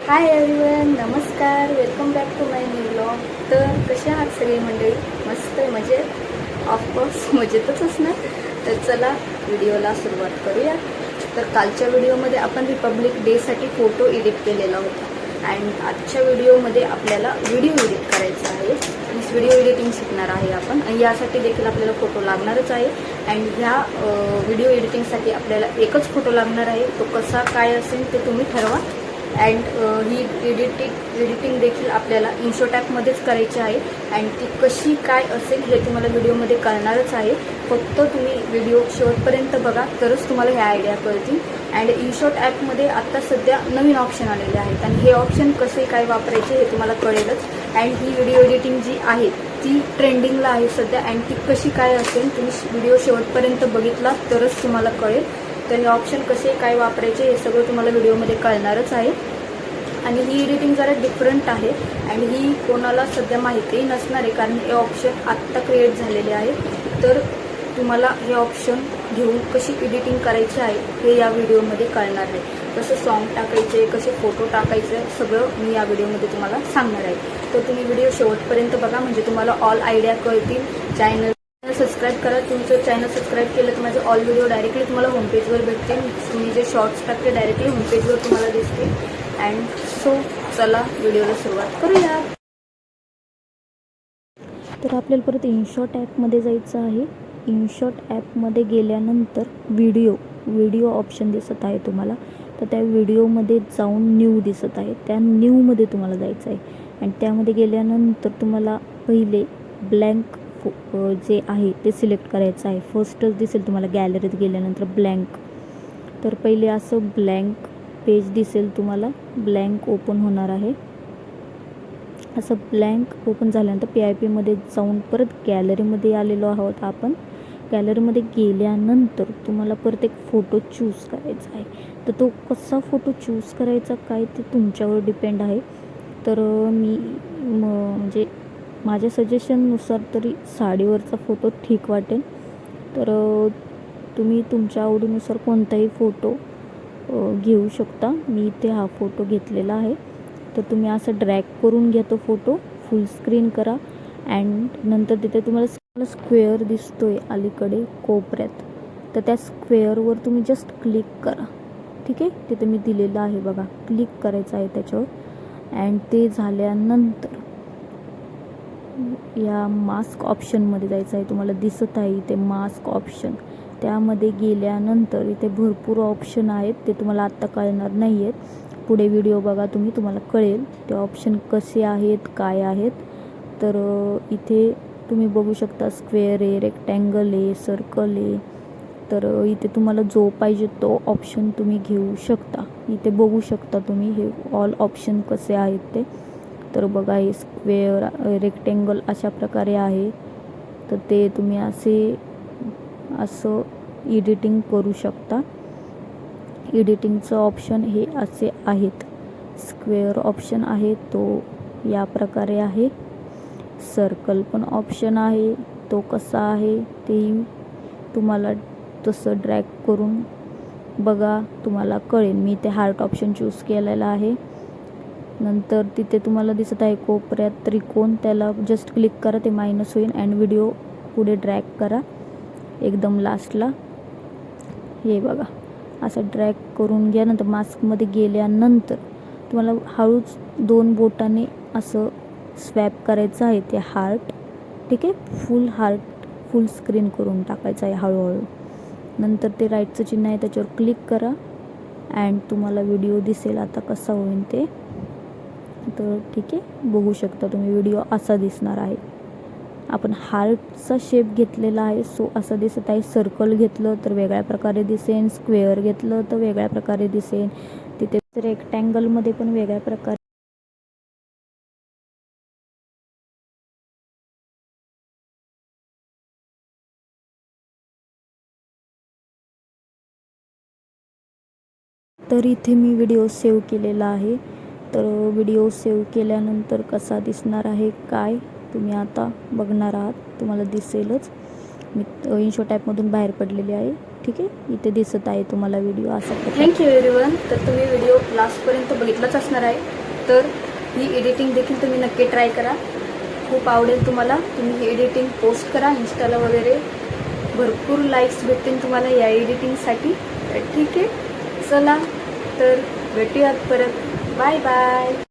हाय everyone, नमस्कार. Welcome back to my new blog. तर कसे आहात सगळी मंडळी? मस्त मजेत? ऑफकोर्स मजेतच असणार. तर चला व्हिडिओला सुरुवात करूया. तर कालच्या व्हिडिओमध्ये आपण रिपब्लिक डेसाठी फोटो एडिट केलेला होता अँड आजच्या व्हिडिओमध्ये आपल्याला व्हिडिओ एडिट करायचा आहे. व्हिडिओ एडिटिंग शिकणार आहे आपण आणि यासाठी देखील आपल्याला फोटो लागणारच आहे. अँड ह्या व्हिडिओ एडिटिंगसाठी आपल्याला एकच फोटो लागणार आहे. तो कसा काय असेल ते तुम्ही ठरवा. अँड ही एडिटिंग देखील आपल्याला इन्शॉट ॲपमध्येच करायची आहे अँड ती कशी काय असेल हे तुम्हाला व्हिडिओमध्ये कळणारच आहे. फक्त तुम्ही व्हिडिओ शेवटपर्यंत बघा तरच तुम्हाला ह्या आयडिया कळतील. अँड इन्शॉट ॲपमध्ये आत्ता सध्या नवीन ऑप्शन आलेले आहेत आणि हे ऑप्शन कसे काय वापरायचे हे तुम्हाला कळेलच. अँड ही व्हिडिओ एडिटिंग जी आहे ती ट्रेंडिंगला आहे सध्या अँड ती कशी काय असेल तुम्ही व्हिडिओ शेवटपर्यंत बघितला तरच तुम्हाला कळेल. तर हे ऑप्शन कसे काय वापरायचे हे सगळं तुम्हाला व्हिडिओमध्ये कळणारच आहे. आणि ही एडिटिंग जरा डिफरंट आहे अँड ही कोणाला सध्या माहितीही नसणार आहे कारण हे ऑप्शन आत्ता क्रिएट झालेले आहे. तर तुम्हाला हे ऑप्शन घेऊन कशी एडिटिंग करायची आहे हे या व्हिडिओमध्ये कळणार आहे. कसं सॉन्ग टाकायचे, कसे फोटो टाकायचे सगळं मी या व्हिडिओमध्ये तुम्हाला सांगणार आहे. तर तुम्ही व्हिडिओ शेवटपर्यंत बघा म्हणजे तुम्हाला ऑल आयडिया कळतील. चॅनल सबस्क्राईब करा. तुमचं चॅनल सबस्क्राईब केलं तर माझे ऑल व्हिडिओ डायरेक्टली तुम्हाला होमपेजवर भेटतील. तुम्ही जे शॉर्ट्स टाकते डायरेक्टली होमपेजवर तुम्हाला दिसतील. अँड सो चला व्हिडिओला सुरुवात करूया. तर आपल्याला परत इन्शॉट ॲपमध्ये जायचं आहे. इन्शॉट ॲपमध्ये गेल्यानंतर व्हिडिओ ऑप्शन दिसत आहे तुम्हाला. तर त्या व्हिडिओमध्ये जाऊन न्यू दिसत आहे, त्या न्यूमध्ये तुम्हाला जायचं आहे. आणि त्यामध्ये गेल्यानंतर तुम्हाला पहिले ब्लँक जे आहे ते सिलेक्ट करायचं आहे. फर्स्टच दिसेल तुम्हाला गॅलरीत गेल्यानंतर ब्लँक. तर पहिले असं ब्लँक पेज दिसेल तुम्हाला, ब्लँक ओपन होणार आहे. असं ब्लँक ओपन झाल्यानंतर PIPमध्ये जाऊन परत गॅलरीमध्ये आलेलो आहोत आपण. गॅलरीमध्ये गेल्यानंतर तुम्हाला परत एक फोटो चूज करायचा आहे. तर तो कसा फोटो चूज करायचा काय ते तुमच्यावर डिपेंड आहे. तर मी म्हणजे माझ्या सजेशननुसार तरी साडीवरचा फोटो ठीक वाटेल. तर तुम्ही तुमच्या आवडीनुसार कोणताही फोटो घेऊ शकता. मी इथे हा फोटो घेतलेला आहे. तर तुम्ही असं ड्रॅग करून घ्या तो फोटो, फुल स्क्रीन करा अँड नंतर तिथे तुम्हाला स्क्वेअर दिसतोय अलीकडे कोपऱ्यात. तर त्या स्क्वेअरवर तुम्ही जस्ट क्लिक करा. ठीक आहे, तिथे मी दिलेलं आहे बघा, क्लिक करायचं आहे त्याच्यावर. अँड ते झाल्यानंतर या मास्क ऑप्शनमध्ये जायचं आहे. तुम्हाला दिसत आहे इथे मास्क ऑप्शन. त्यामध्ये गेल्यानंतर इथे भरपूर ऑप्शन आहेत, ते तुम्हाला आत्ता कळणार नाही आहेत. पुढे व्हिडिओ बघा तुम्हाला कळेल ते ऑप्शन कसे आहेत काय आहेत. तर इथे तुम्ही बघू शकता स्क्वेअर आहे, रेक्टँगल आहे, सर्कल आहे. तर इथे तुम्हाला जो पाहिजे तो ऑप्शन तुम्ही घेऊ शकता. इथे बघू शकता तुम्ही हे ऑल ऑप्शन कसे आहेत ते. तर बघा हे स्क्वेअर, रेक्टँगल अशा प्रकारे आहे. तर ते तुम्ही असं एडिटिंग करू शकता. एडिटिंगचं ऑप्शन हे असे आहेत. स्क्वेअर ऑप्शन आहे तो या प्रकारे आहे. सर्कल पण ऑप्शन आहे, तो कसा आहे तेही तुम्हाला तसं ड्रॅग करून बघा, तुम्हाला कळेल. मी ते हार्ट ऑप्शन चूज केलेला आहे. नंतर तिथे तुम्हाला दिसत आहे कोपऱ्यात त्रिकोण, त्याला जस्ट क्लिक करा, ते मायनस होईल अँड व्हिडिओ पुढे ड्रॅग करा एकदम लास्टला. हे बघा असं ड्रॅग करून घ्या. नंतर मास्कमध्ये गेल्यानंतर तुम्हाला हळूच 2 बोटाने असं स्वॅप करायचं आहे ते हार्ट. ठीक आहे, फुल हार्ट फुल स्क्रीन करून टाकायचं आहे हळूहळू. नंतर ते राईटचं चिन्ह आहे त्याच्यावर क्लिक करा अँड तुम्हाला व्हिडिओ दिसेल आता कसा होईल ते. तर ठीक आहे, बघू शकता तुम्ही व्हिडिओ असा दिसणार आहे. आपण हार्टचा शेप घेतलेला आहे सो असं दिसत आहे. सर्कल घेतलं तर वेगळ्या प्रकारे दिसेल, स्क्वेअर घेतलं तर वेगळ्या प्रकारे दिसेल, तिथे रेक्टँगलमध्ये पण वेगळ्या प्रकारे. तर इथे मी व्हिडिओ सेव्ह केलेला आहे. तर व्हिडिओ सेव्ह केल्यानंतर कसा दिसणार आहे काय तुम्ही आता बघणार आहात, तुम्हाला दिसेलच. मी इन्शॉट ॲपमधून बाहेर पडलेली आहे. ठीक आहे, इथे दिसत आहे तुम्हाला व्हिडिओ असा. Thank you everyone. तर तुम्ही व्हिडिओ लास्टपर्यंत बघितलाच असणार आहे. तर ही एडिटिंग देखील तुम्ही नक्की ट्राय करा, खूप आवडेल तुम्हाला. तुम्ही ही एडिटिंग पोस्ट करा इंस्टाला वगैरे, भरपूर लाईक्स भेटतील तुम्हाला या एडिटिंगसाठी. तर ठीक आहे, चला तर भेटूयात परत. Bye bye.